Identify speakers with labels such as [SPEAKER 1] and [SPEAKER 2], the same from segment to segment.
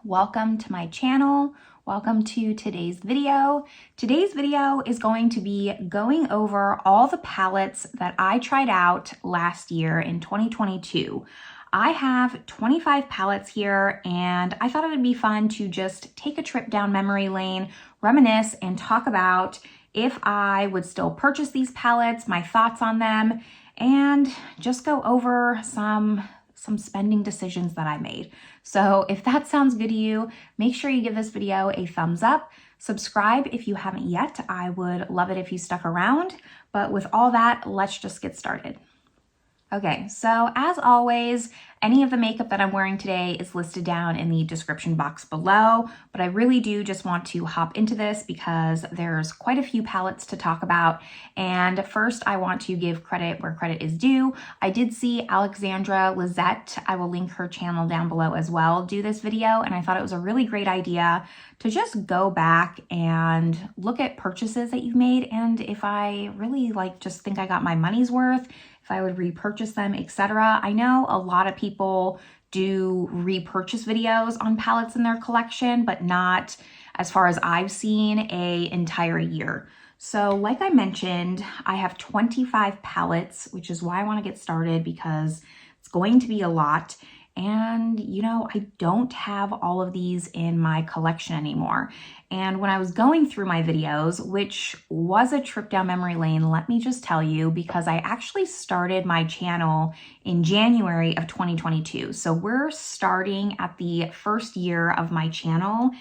[SPEAKER 1] welcome to my channel. Welcome to today's video. Today's video is going to be going over all the palettes that I tried out last year in 2022. I have 25 palettes here and I thought it would be fun to just take a trip down memory lane, reminisce, and talk about if I would still purchase these palettes, my thoughts on them, and just go over some spending decisions that I made. So if that sounds good to you, make sure you give this video a thumbs up. Subscribe if you haven't yet. I would love it if you stuck around. But with all that, let's just get started. Okay, so as always, any of the makeup that I'm wearing today is listed down in the description box below, but I really do just want to hop into this because there's quite a few palettes to talk about. And first, I want to give credit where credit is due. I did see Alexandra Lizette, I will link her channel down below as well, do this video, and I thought it was a really great idea to just go back and look at purchases that you've made, and if I really just think I got my money's worth, if I would repurchase them, etc. I know a lot of people do repurchase videos on palettes in their collection, but not, as far as I've seen, an entire year. So like I mentioned, I have 25 palettes, which is why I want to get started because it's going to be a lot. And, you know, I don't have all of these in my collection anymore. And when I was going through my videos, which was a trip down memory lane, let me just tell you, because I actually started my channel in January of 2022. So we're starting at the first year of my channel,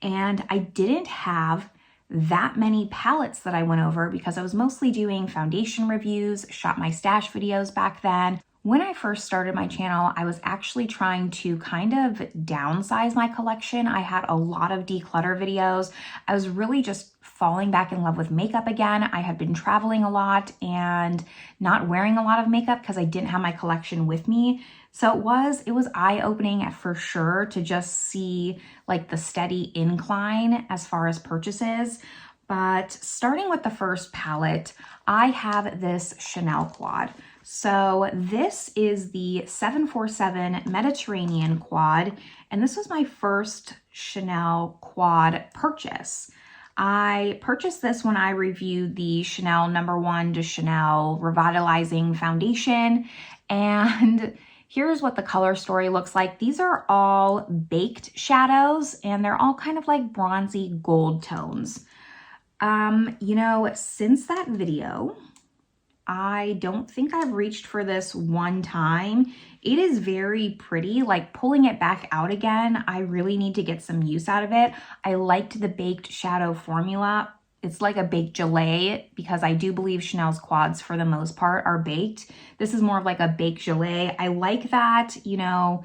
[SPEAKER 1] and I didn't have that many palettes that I went over because I was mostly doing foundation reviews, Shop My Stash videos back then. When I first started my channel, I was actually trying to kind of downsize my collection. I had a lot of declutter videos. I was really just falling back in love with makeup again. I had been traveling a lot and not wearing a lot of makeup because I didn't have my collection with me. So it was eye-opening for sure to just see the steady incline as far as purchases. But starting with the first palette, I have this Chanel quad. So this is the 747 Mediterraneen quad, and this was my first Chanel quad purchase. I purchased this when I reviewed the Chanel No. 1 de Chanel Revitalizing Foundation, and here's what the color story looks like. These are all baked shadows, and they're all kind of like bronzy gold tones. You know, since that video, I don't think I've reached for this one time. It is very pretty, pulling it back out again. I really need to get some use out of it. I liked the baked shadow formula. It's like a baked gelée because I do believe Chanel's quads for the most part are baked. This is more of like a baked gelée. I like that, you know,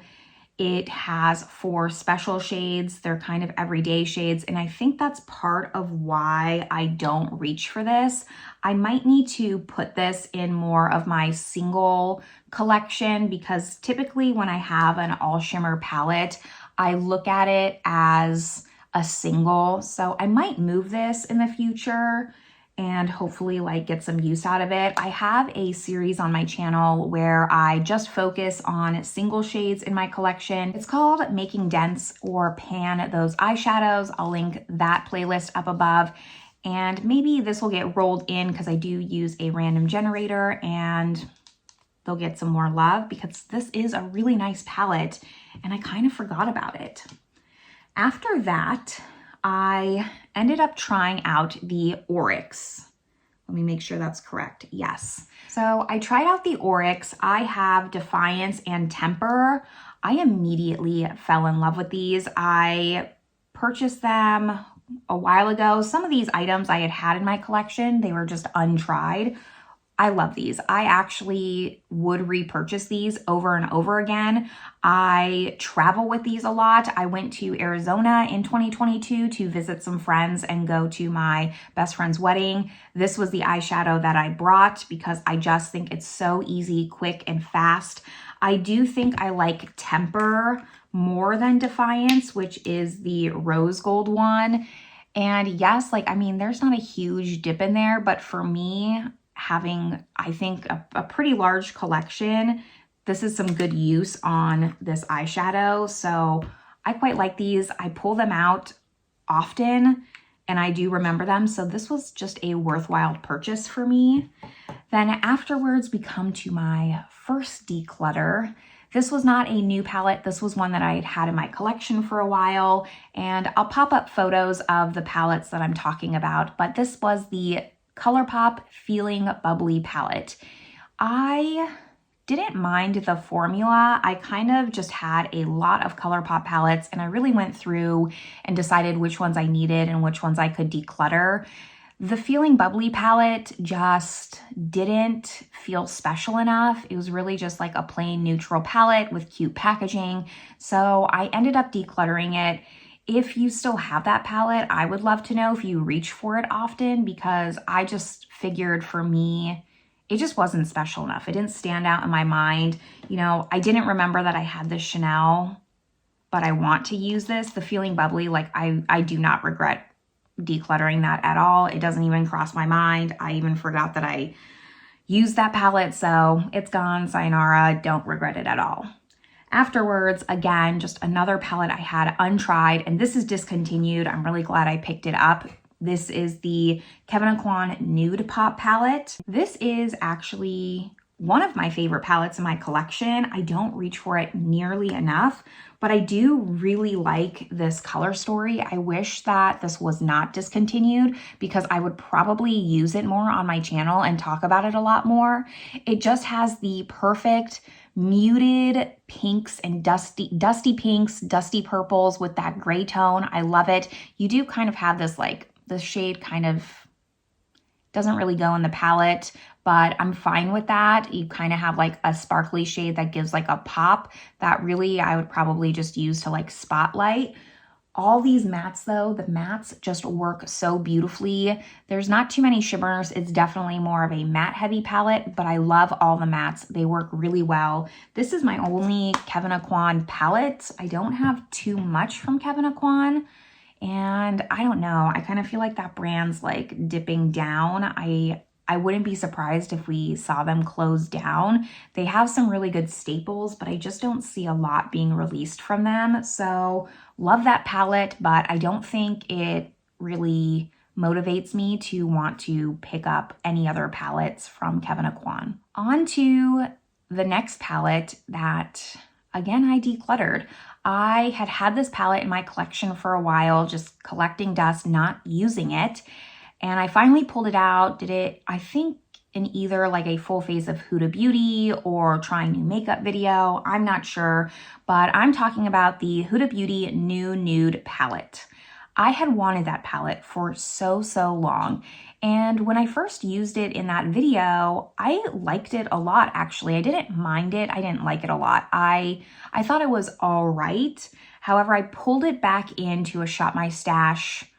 [SPEAKER 1] it has 4 special shades. They're kind of everyday shades. And I think that's part of why I don't reach for this. I might need to put this in more of my single collection because typically when I have an all shimmer palette, I look at it as a single. So I might move this in the future and hopefully get some use out of it. I have a series on my channel where I just focus on single shades in my collection. It's called Making Dents or Pan Those Eyeshadows. I'll link that playlist up above. And maybe this will get rolled in because I do use a random generator and they'll get some more love because this is a really nice palette and I kind of forgot about it. After that, I ended up trying out the Aurics. Let me make sure that's correct. Yes. So I tried out the Aurics. I have Defiance and Temper. I immediately fell in love with these. I purchased them a while ago. Some of these items I had in my collection, they were just untried. I love these. I actually would repurchase these over and over again. I travel with these a lot. I went to Arizona in 2022 to visit some friends and go to my best friend's wedding. This was the eyeshadow that I brought because I just think it's so easy, quick, and fast. I do think I like Temper more than Defiance, which is the rose gold one. And yes, I mean, there's not a huge dip in there, but for me, having, I think, a pretty large collection, this is some good use on this eyeshadow. So I quite like these. I pull them out often and I do remember them. So this was just a worthwhile purchase for me. Then afterwards, we come to my first declutter. This was not a new palette. This was one that I had had in my collection for a while, and I'll pop up photos of the palettes that I'm talking about, but this was the Colourpop Feelin Bubbly palette. I didn't mind the formula. I kind of just had a lot of Colourpop palettes, and I really went through and decided which ones I needed and which ones I could declutter. The Feelin Bubbly palette just didn't feel special enough. It was really just like a plain neutral palette with cute packaging. So I ended up decluttering it. If you still have that palette, I would love to know if you reach for it often, because I just figured for me, it just wasn't special enough. It didn't stand out in my mind. You know, I didn't remember that I had this Chanel, but I want to use this. The Feelin Bubbly, like I do not regret decluttering that at all. It doesn't even cross my mind. I even forgot that I used that palette, so it's gone. Sayonara, don't regret it at all. Afterwards, again, just another palette I had untried, and this is discontinued. I'm really glad I picked it up. This is the Kevyn Aucoin Nude Pop palette. This is actually one of my favorite palettes in my collection. I don't reach for it nearly enough, but I do really like this color story. I wish that this was not discontinued, because I would probably use it more on my channel and talk about it a lot more. It just has the perfect muted pinks and dusty pinks, dusty purples with that gray tone. I love it. You do kind of have this, like, the shade kind of doesn't really go in the palette, but I'm fine with that. You kind of have like a sparkly shade that gives like a pop that really I would probably just use to like spotlight. All these mattes though, the mattes just work so beautifully. There's not too many shimmers. It's definitely more of a matte heavy palette, but I love all the mattes. They work really well. This is my only Kevyn Aucoin palette. I don't have too much from Kevyn Aucoin. And I don't know, I kind of feel like that brand's like dipping down. I wouldn't be surprised if we saw them close down. They have some really good staples, but I just don't see a lot being released from them. So love that palette, but I don't think it really motivates me to want to pick up any other palettes from Kevyn Aucoin. On to the next palette that, again, I decluttered. I had had this palette in my collection for a while, just collecting dust, not using it. And I finally pulled it out, did it, I think, in either like a full face of Huda Beauty or trying new makeup video. I'm not sure, but I'm talking about the Huda Beauty New Nude palette. I had wanted that palette for so long. And when I first used it in that video, I liked it a lot, actually. I didn't mind it. I didn't like it a lot. I thought it was all right. However, I pulled it back into a Shop My Stash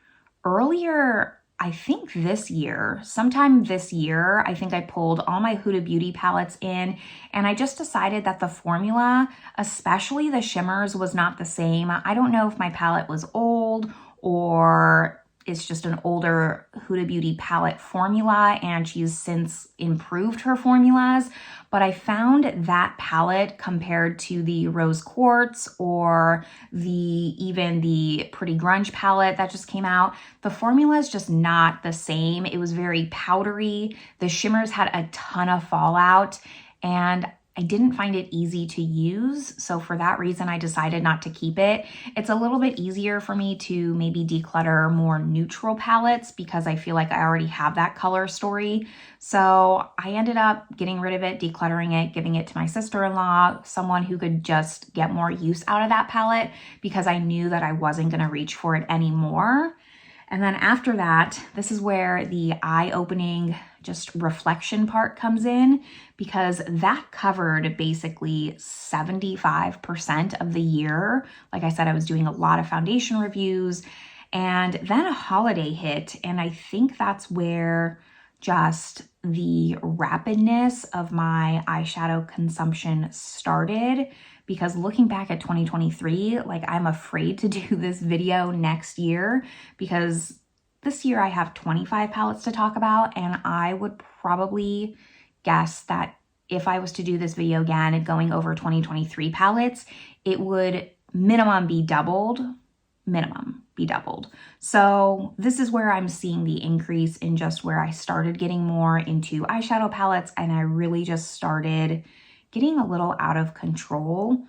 [SPEAKER 1] earlier, I think this year, sometime this year. I think I pulled all my Huda Beauty palettes in, and I just decided that the formula, especially the shimmers, was not the same. I don't know if my palette was old or it's just an older Huda Beauty palette formula and she's since improved her formulas, but I found that palette compared to the Rose Quartz or even the Pretty Grunge palette that just came out, the formula is just not the same. It was very powdery. The shimmers had a ton of fallout, and I didn't find it easy to use, so for that reason, I decided not to keep it. It's a little bit easier for me to maybe declutter more neutral palettes because I feel like I already have that color story. So I ended up getting rid of it, decluttering it, giving it to my sister-in-law, someone who could just get more use out of that palette, because I knew that I wasn't gonna reach for it anymore. And then after that, this is where the eye-opening just reflection part comes in, because that covered basically 75% of the year. Like I said, I was doing a lot of foundation reviews, and then a holiday hit, and I think that's where just the rapidness of my eyeshadow consumption started. Because looking back at 2023, like, I'm afraid to do this video next year, because this year I have 25 palettes to talk about, and I would probably guess that if I was to do this video again and going over 2023 palettes, it would minimum be doubled. Minimum be doubled. So this is where I'm seeing the increase in just where I started getting more into eyeshadow palettes, and I really just started getting a little out of control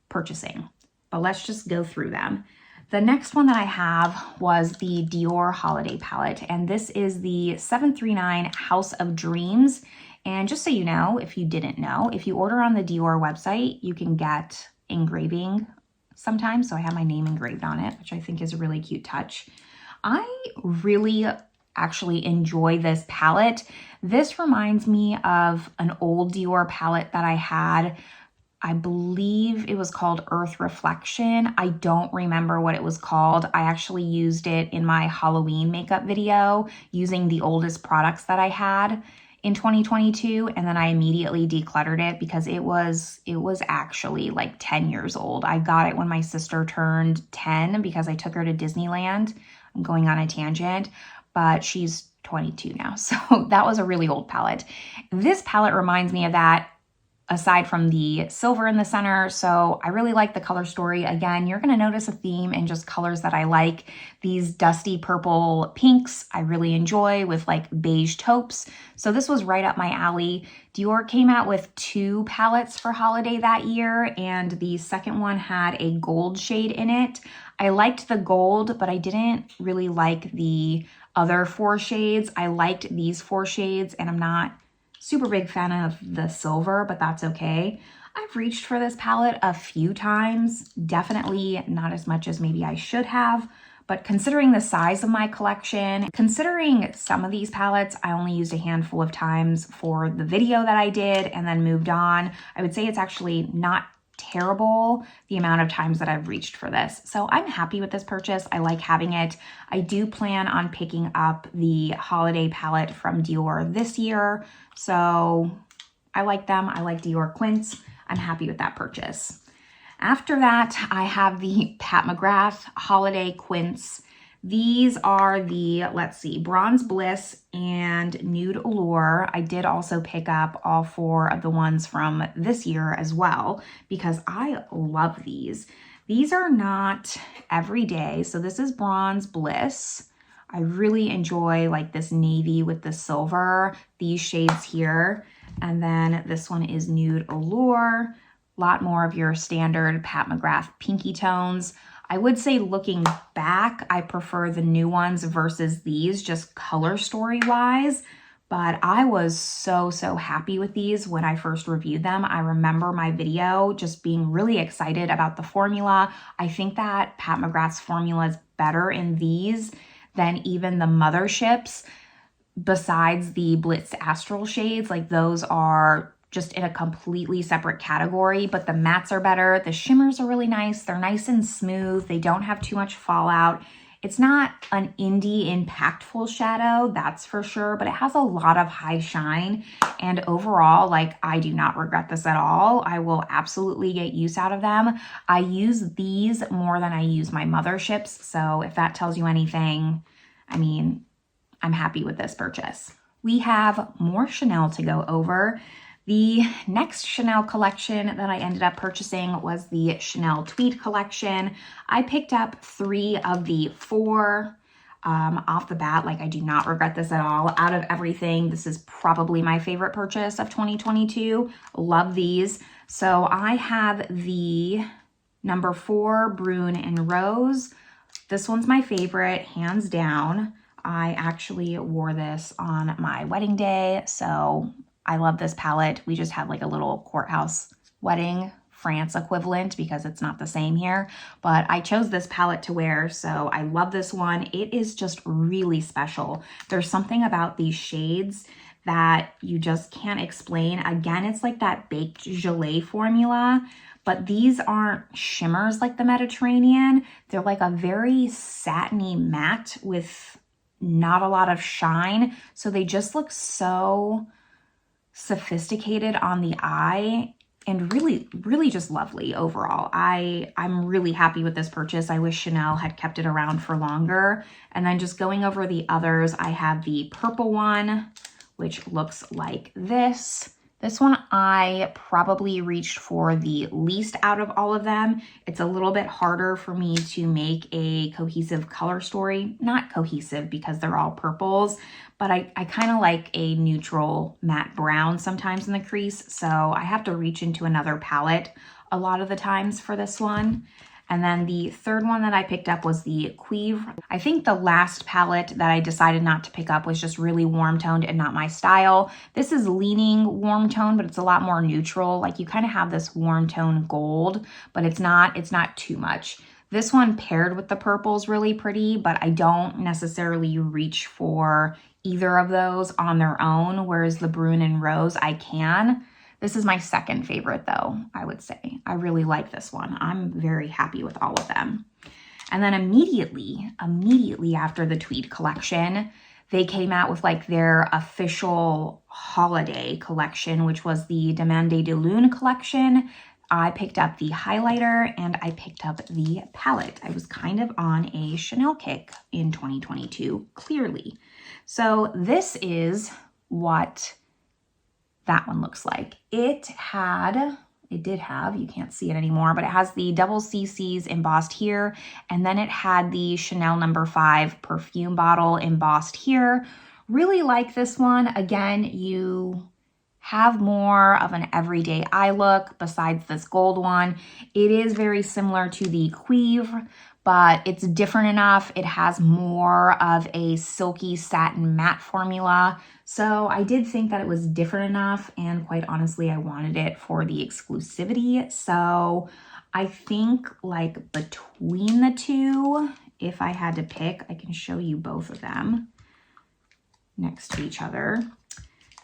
[SPEAKER 1] purchasing. But let's just go through them. The next one that I have was the Dior Holiday palette, and this is the 739 House of Dreams. And just so you know, if you didn't know, if you order on the Dior website, you can get engraving sometimes. So I have my name engraved on it, which I think is a really cute touch. I really actually enjoy this palette. This reminds me of an old Dior palette that I had. I believe it was called Earth Reflection. I don't remember what it was called. I actually used it in my Halloween makeup video using the oldest products that I had in 2022, and then I immediately decluttered it because it was actually like 10 years old. I got it when my sister turned 10 because I took her to Disneyland. I'm going on a tangent, but she's 22 now, so that was a really old palette. This palette reminds me of that, aside from the silver in the center. So I really like the color story. Again, you're gonna notice a theme in just colors that I like. These dusty purple pinks I really enjoy with like beige taupes. So this was right up my alley. Dior came out with 2 palettes for holiday that year, and the second one had a gold shade in it. I liked the gold, but I didn't really like the other 4 shades. I liked these 4 shades, and I'm not super big fan of the silver, but that's okay. I've reached for this palette a few times, definitely not as much as maybe I should have, but considering the size of my collection, considering some of these palettes I only used a handful of times for the video that I did and then moved on, I would say it's actually not terrible the amount of times that I've reached for this. So I'm happy with this purchase. I like having it. I do plan on picking up the holiday palette from Dior this year. So I like them. I like Dior Quints. I'm happy with that purchase. After that, I have the Pat McGrath Holiday Quints. These are the, let's see, Bronze Bliss and Nude Allure. I did also pick up all 4 of the ones from this year as well because I love these. These are not every day. So this is Bronze Bliss. I really enjoy like this navy with the silver, these shades here. And then this one is Nude Allure. A lot more of your standard Pat McGrath pinky tones. I would say looking back, I prefer the new ones versus these, just color story wise, but I was so happy with these when I first reviewed them. I remember my video just being really excited about the formula. I think that Pat McGrath's formula is better in these than even the motherships, besides the Blitz Astral shades. Like those are just in a completely separate category, but the mattes are better. The shimmers are really nice. They're nice and smooth. They don't have too much fallout. It's not an indie impactful shadow, that's for sure, but it has a lot of high shine. And overall, like, I do not regret this at all. I will absolutely get use out of them. I use these more than I use my motherships. So if that tells you anything, I mean, I'm happy with this purchase. We have more Chanel to go over. The next Chanel collection that I ended up purchasing was the Chanel Tweed collection. I picked up 3 of the 4 off the bat. Like, I do not regret this at all. Out of everything, this is probably my favorite purchase of 2022. Love these. So I have the number 4 Brune and Rose. This one's my favorite, hands down. I actually wore this on my wedding day, so I love this palette. We just had like a little courthouse wedding, France equivalent, because it's not the same here. But I chose this palette to wear, so I love this one. It is just really special. There's something about these shades that you just can't explain. Again, it's like that baked gelée formula, but these aren't shimmers like the Mediterranean. They're like a very satiny matte with not a lot of shine. So they just look so sophisticated on the eye and really just lovely overall. I'm really happy with this purchase. I wish Chanel had kept it around for longer. And then just going over the others, I have the purple one, which looks like this. This one I probably reached for the least out of all of them. It's a little bit harder for me to make a cohesive color story. Not cohesive because they're all purples, but I kind of like a neutral matte brown sometimes in the crease. So I have to reach into another palette a lot of the times for this one. And then the third one that I picked up was the Tweed. I think the last palette that I decided not to pick up was just really warm toned and not my style. This is leaning warm tone, but it's a lot more neutral. Like you kind of have this warm tone gold, but it's not too much. This one paired with the purple is really pretty, but I don't necessarily reach for either of those on their own, whereas the Brune and Rose I can. This is my second favorite though, I would say. I really like this one. I'm very happy with all of them. And then immediately after the Tweed collection, they came out with like their official holiday collection, which was the Demande de Lune collection. I picked up the highlighter and I picked up the palette. I was kind of on a Chanel kick in 2022, clearly. So this is what that one looks like. It did have, you can't see it anymore, but it has the double CCs embossed here, and then it had the Chanel No. 5 perfume bottle embossed here. Really like this one. Again, you have more of an everyday eye look besides this gold one. It is very similar to the Tweed, but it's different enough. It has more of a silky satin matte formula. So I did think that it was different enough, and quite honestly, I wanted it for the exclusivity. So I think like between the two, if I had to pick, I can show you both of them next to each other.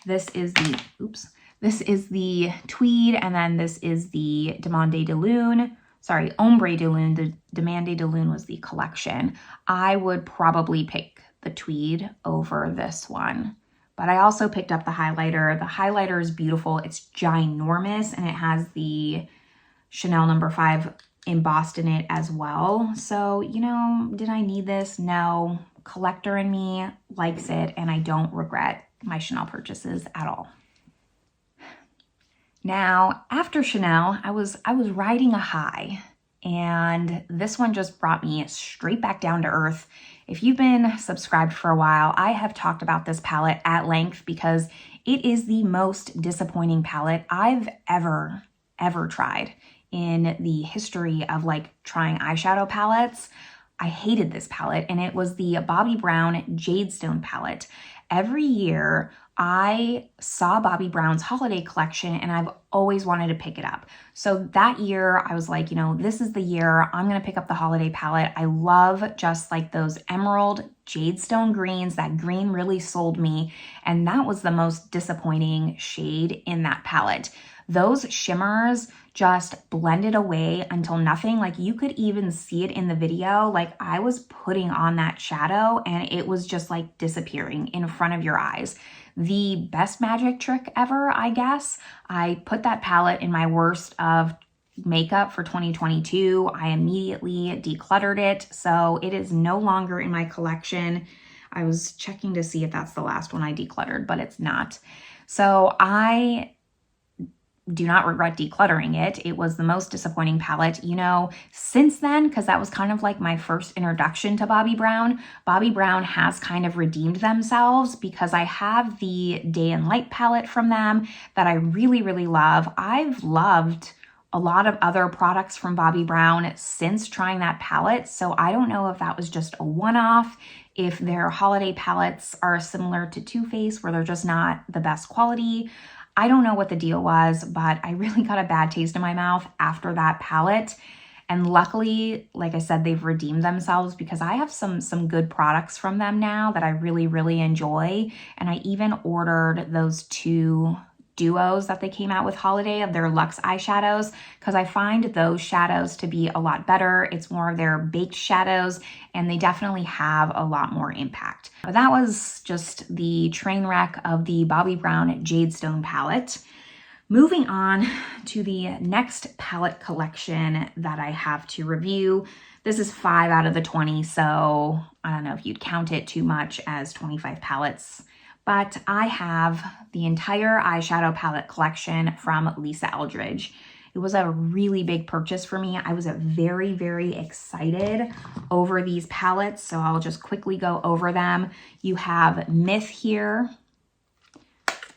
[SPEAKER 1] This is the Tweed, and then this is the Demande de Lune. Sorry, Ombre de Lune. The Demande de Lune was the collection. I would probably pick the Tweed over this one. But I also picked up the highlighter. The highlighter is beautiful. It's ginormous, and it has the Chanel No. 5 embossed in it as well. So, you know, did I need this? No. Collector in me likes it, and I don't regret my Chanel purchases at all. Now, after Chanel, I was riding a high, and this one just brought me straight back down to earth. If you've been subscribed for a while, I have talked about this palette at length because it is the most disappointing palette I've ever tried in the history of like trying eyeshadow palettes. I hated this palette, and it was the Bobbi Brown Jadestone palette. Every year, I saw Bobbi Brown's holiday collection, and I've always wanted to pick it up. So that year, I was like, you know, this is the year I'm going to pick up the holiday palette. I love just like those emerald jadestone greens. That green really sold me, and that was the most disappointing shade in that palette. Those shimmers just blended away until nothing. Like you could even see it in the video. Like I was putting on that shadow and it was just like disappearing in front of your eyes. The best magic trick ever, I guess. I put that palette in my worst of makeup for 2022. I immediately decluttered it. So it is no longer in my collection. I was checking to see if that's the last one I decluttered, but it's not. So I do not regret decluttering it. It was the most disappointing palette, you know, since then, because that was kind of like my first introduction to Bobbi Brown. Bobbi Brown has kind of redeemed themselves because I have the Day and Light palette from them that I really, really love. I've loved a lot of other products from Bobbi Brown since trying that palette, so I don't know if that was just a one-off, if their holiday palettes are similar to Too Faced where they're just not the best quality. I don't know what the deal was, but I really got a bad taste in my mouth after that palette. And luckily, like I said, they've redeemed themselves because I have some good products from them now that I really, really enjoy. And I even ordered those 2 duos that they came out with holiday of their luxe eyeshadows because I find those shadows to be a lot better. It's more of their baked shadows, and they definitely have a lot more impact. But that was just the train wreck of the Bobbi Brown Jadestone palette. Moving on to the next palette collection that I have to review. This is 5 out of the 20, so I don't know if you'd count it too much as 25 palettes, but I have the entire eyeshadow palette collection from Lisa Eldridge. It was a really big purchase for me. I was very, very excited over these palettes, so I'll just quickly go over them. You have Myth here,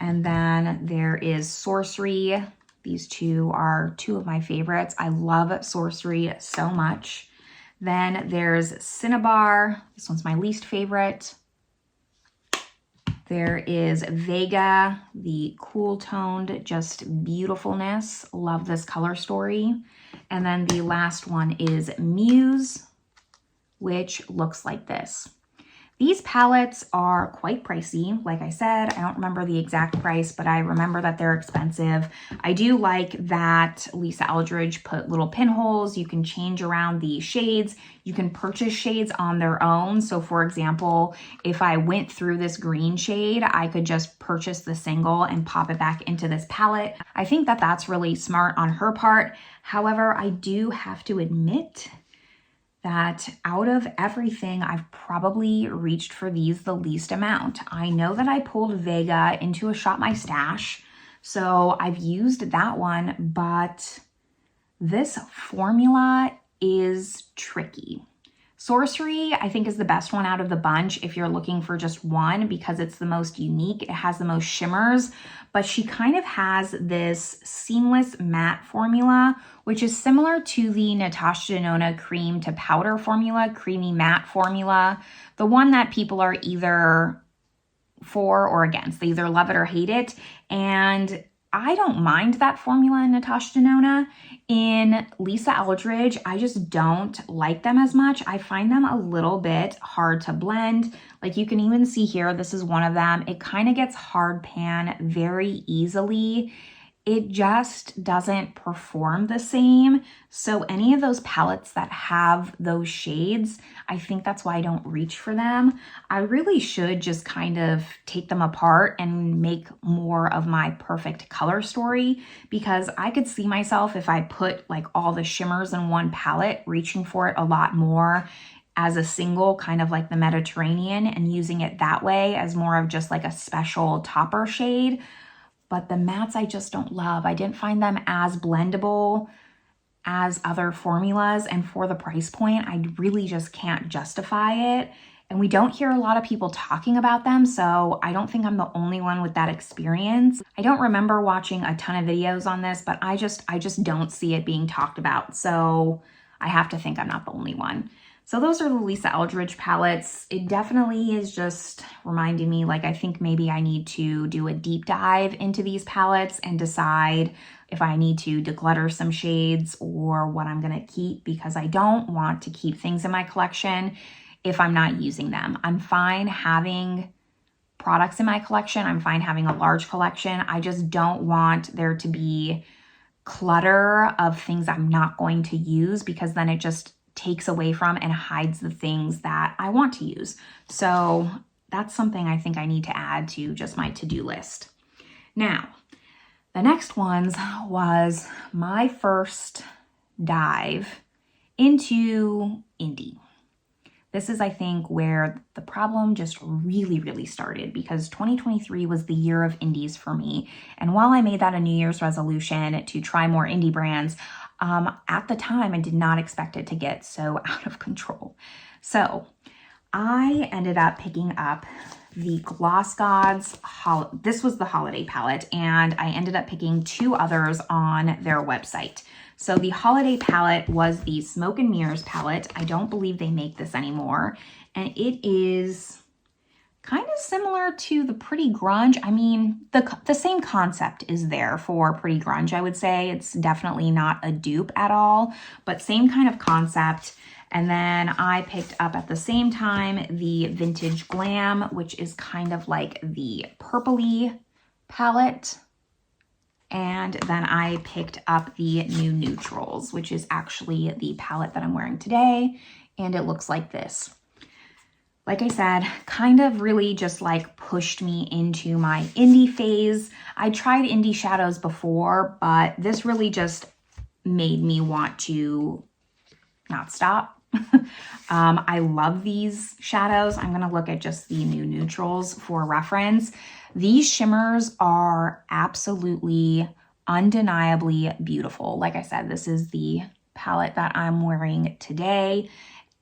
[SPEAKER 1] and then there is Sorcery. These two are two of my favorites. I love Sorcery so much. Then there's Cinnabar. This one's my least favorite. There is Vega, the cool toned, just beautifulness. Love this color story. And then the last one is Muse, which looks like this. These palettes are quite pricey. Like I said, I don't remember the exact price, but I remember that they're expensive. I do like that Lisa Eldridge put little pinholes. You can change around the shades. You can purchase shades on their own. So for example, if I went through this green shade, I could just purchase the single and pop it back into this palette. I think that that's really smart on her part. However, I do have to admit that out of everything, I've probably reached for these the least amount. I know that I pulled Vega into a Shop My Stash, so I've used that one, but this formula is tricky. Sorcery, I think, is the best one out of the bunch if you're looking for just one because it's the most unique. It has the most shimmers, but she kind of has this seamless matte formula, which is similar to the Natasha Denona cream to powder formula, creamy matte formula, the one that people are either for or against. They either love it or hate it. And I don't mind that formula in Natasha Denona. In Lisa Eldridge, I just don't like them as much. I find them a little bit hard to blend. Like you can even see here, this is one of them. It kind of gets hard pan very easily. It just doesn't perform the same. So any of those palettes that have those shades, I think that's why I don't reach for them. I really should just kind of take them apart and make more of my perfect color story, because I could see myself, if I put like all the shimmers in one palette, reaching for it a lot more as a single, kind of like the Mediterranean, and using it that way as more of just like a special topper shade. But the mattes I just don't love. I didn't find them as blendable as other formulas, and for the price point, I really just can't justify it. And we don't hear a lot of people talking about them, so I don't think I'm the only one with that experience. I don't remember watching a ton of videos on this, but I just don't see it being talked about. So I have to think I'm not the only one. So those are the Lisa Eldridge palettes. It definitely is just reminding me, like, I think maybe I need to do a deep dive into these palettes and decide if I need to declutter some shades or what I'm gonna keep, because I don't want to keep things in my collection if I'm not using them. I'm fine having products in my collection. I'm fine having a large collection. I just don't want there to be clutter of things I'm not going to use, because then it just takes away from and hides the things that I want to use. So that's something I think I need to add to just my to-do list. Now, the next ones was my first dive into indie. This is, I think, where the problem just really started, because 2023 was the year of indies for me. And while I made that a New Year's resolution to try more indie brands, at the time, I did not expect it to get so out of control. So I ended up picking up the Gloss Gods, this was the holiday palette, and I ended up picking two others on their website. So the holiday palette was the Smoke and Mirrors palette. I don't believe they make this anymore. And it is kind of similar to the Pretty Grunge. I mean, the same concept is there for Pretty Grunge, I would say. It's definitely not a dupe at all, but same kind of concept. And then I picked up at the same time the Vintage Glam, which is kind of like the purpley palette. And then I picked up the New Neutrals, which is actually the palette that I'm wearing today. And it looks like this. Like I said, kind of really just like pushed me into my indie phase. I tried indie shadows before, but this really just made me want to not stop, I love these shadows. I'm going to look at just the new neutrals for reference. These shimmers are absolutely undeniably beautiful. Like I said, this is the palette that I'm wearing today,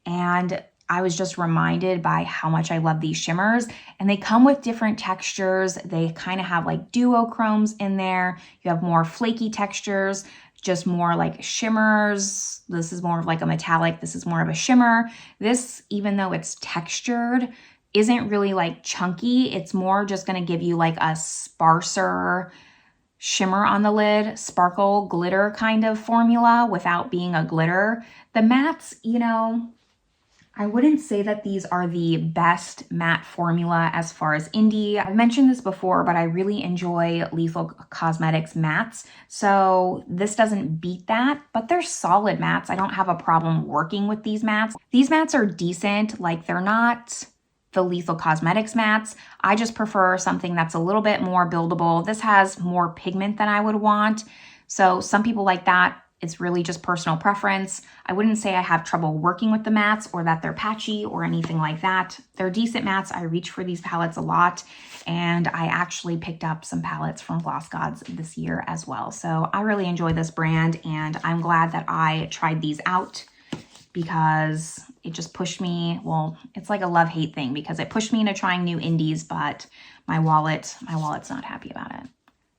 [SPEAKER 1] and I was just reminded by how much I love these shimmers, and they come with different textures. They kind of have like duochromes in there. You have more flaky textures, just more like shimmers. This is more of like a metallic. This is more of a shimmer. This, even though it's textured, isn't really like chunky. It's more just going to give you like a sparser shimmer on the lid, sparkle glitter kind of formula without being a glitter. The mattes, you know, I wouldn't say that these are the best matte formula as far as indie. I've mentioned this before, but I really enjoy Lethal Cosmetics mattes. So this doesn't beat that, but they're solid mattes. I don't have a problem working with these mattes. These mattes are decent. Like, they're not the Lethal Cosmetics mattes. I just prefer something that's a little bit more buildable. This has more pigment than I would want. So some people like that. It's really just personal preference. I wouldn't say I have trouble working with the mattes or that they're patchy or anything like that. They're decent mattes. I reach for these palettes a lot, and I actually picked up some palettes from Gloss Gods this year as well. So I really enjoy this brand, and I'm glad that I tried these out because it just pushed me. Well, it's like a love-hate thing because it pushed me into trying new indies, but my wallet's not happy about it.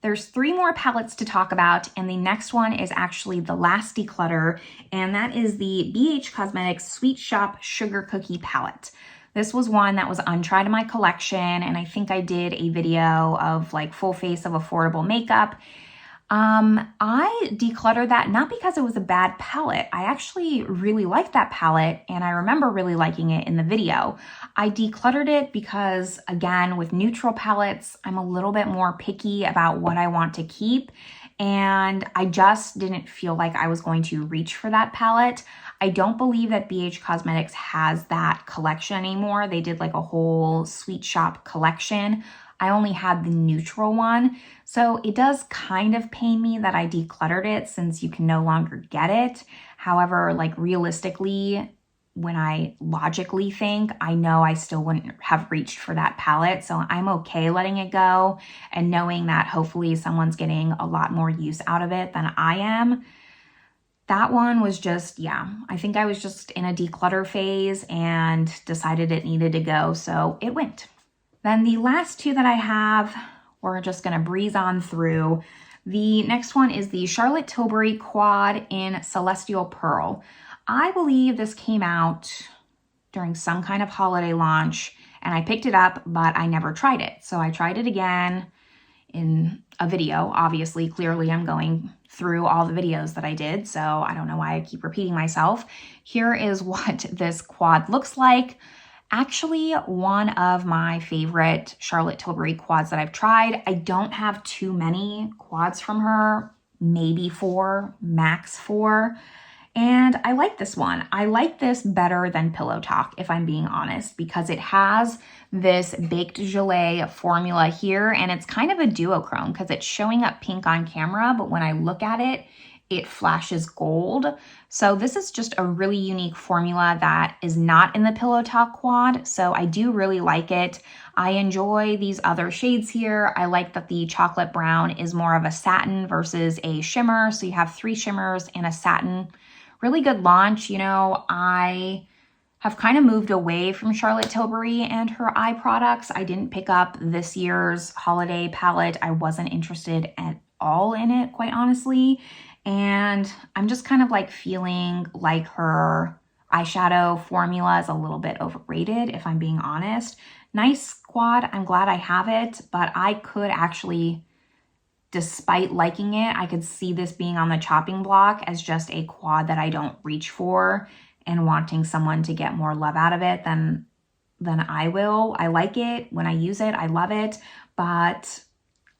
[SPEAKER 1] There's 3 more palettes to talk about, and the next one is actually the last declutter, and that is the BH Cosmetics Sweet Shop Sugar Cookie Palette. This was one that was untried in my collection, and I think I did a video of like full face of affordable makeup. I decluttered that not because it was a bad palette. I actually really liked that palette, and I remember really liking it in the video. I decluttered it because, again, with neutral palettes, I'm a little bit more picky about what I want to keep, and I just didn't feel like I was going to reach for that palette. I don't believe that BH Cosmetics has that collection anymore. They did like a whole Sweet Shop collection. I only had the neutral one. So it does kind of pain me that I decluttered it since you can no longer get it. However, like realistically, when I logically think, I know I still wouldn't have reached for that palette. So I'm okay letting it go and knowing that hopefully someone's getting a lot more use out of it than I am. That one was just, yeah, I think I was just in a declutter phase and decided it needed to go. So it went. Then the last 2 that I have, we're just going to breeze on through. The next one is the Charlotte Tilbury Quad in Celestial Pearl. I believe this came out during some kind of holiday launch, and I picked it up, but I never tried it. So I tried it again in a video. Obviously, clearly I'm going through all the videos that I did, so I don't know why I keep repeating myself. Here is what this quad looks like. Actually, one of my favorite Charlotte Tilbury quads that I've tried. I don't have too many quads from her, maybe 4, max 4. And I like this one. I like this better than Pillow Talk, if I'm being honest, because it has this baked gelée formula here, and it's kind of a duochrome because it's showing up pink on camera, but when I look at it, it flashes gold. So this is just a really unique formula that is not in the Pillow Talk quad. So I do really like it. I enjoy these other shades here. I like that the chocolate brown is more of a satin versus a shimmer. So you have 3 shimmers and a satin. Really good launch. You know, I have kind of moved away from Charlotte Tilbury and her eye products. I didn't pick up this year's holiday palette. I wasn't interested at all in it, quite honestly. And I'm just kind of like feeling like her eyeshadow formula is a little bit overrated, if I'm being honest. Nice quad. I'm glad I have it, but I could actually, despite liking it, I could see this being on the chopping block as just a quad that I don't reach for and wanting someone to get more love out of it than I will. I like it. When I use it, I love it, but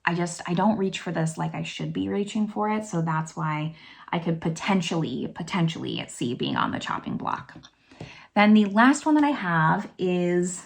[SPEAKER 1] I don't reach for this like I should be reaching for it. So that's why I could potentially see being on the chopping block. Then the last one that I have is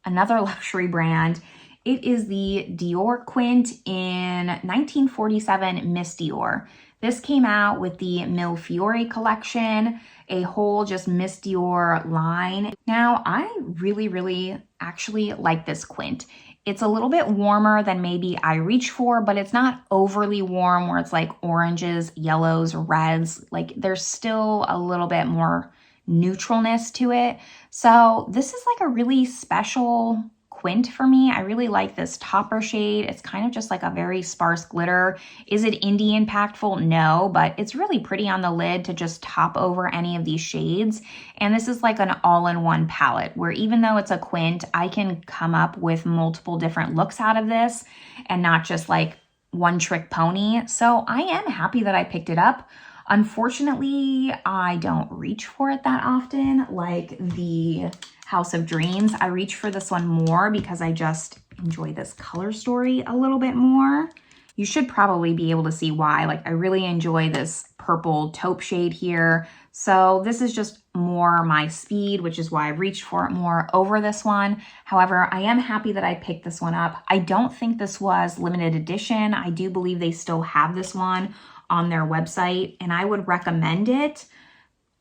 [SPEAKER 1] another luxury brand. It is the Dior Quint in 1947 Miss Dior. This came out with the Mille Fiori collection. a whole just Miss Dior line. Now, I really actually like this quint. It's a little bit warmer than maybe I reach for, but it's not overly warm where it's like oranges, yellows, reds. Like there's still a little bit more neutralness to it. So this is like a really special quint for me. I really like this topper shade. It's kind of just like a very sparse glitter. Is it indie impactful? No, but it's really pretty on the lid to just top over any of these shades. And this is like an all-in-one palette where even though it's a quint, I can come up with multiple different looks out of this and not just like one trick pony. So I am happy that I picked it up. Unfortunately, I don't reach for it that often like the House of Dreams. I reach for this one more because I just enjoy this color story a little bit more. You should probably be able to see why. Like I really enjoy this purple taupe shade here. So this is just more my speed, which is why I reached for it more over this one. However, I am happy that I picked this one up. I don't think this was limited edition. I do believe they still have this one on their website and I would recommend it,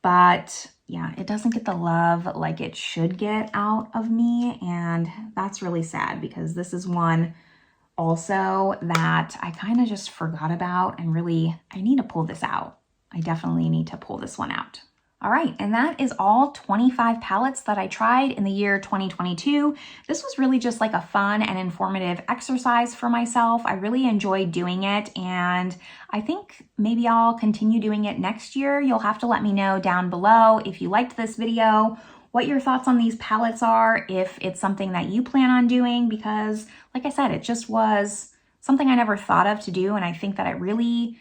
[SPEAKER 1] but yeah, it doesn't get the love like it should get out of me, and that's really sad because this is one also that I kind of just forgot about and really, I need to pull this out. I definitely need to pull this one out. All right, and that is all 25 palettes that I tried in the year 2022. This was really just like a fun and informative exercise for myself. I really enjoyed doing it, and I think maybe I'll continue doing it next year. You'll have to let me know down below if you liked this video, what your thoughts on these palettes are, if it's something that you plan on doing, because like I said, it just was something I never thought of to do, and I think that it really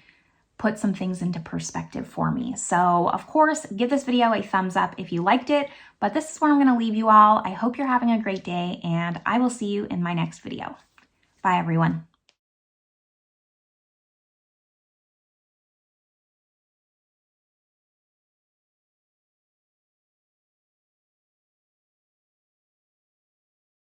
[SPEAKER 1] put some things into perspective for me. So of course, give this video a thumbs up if you liked it, but this is where I'm gonna leave you all. I hope you're having a great day and I will see you in my next video. Bye everyone.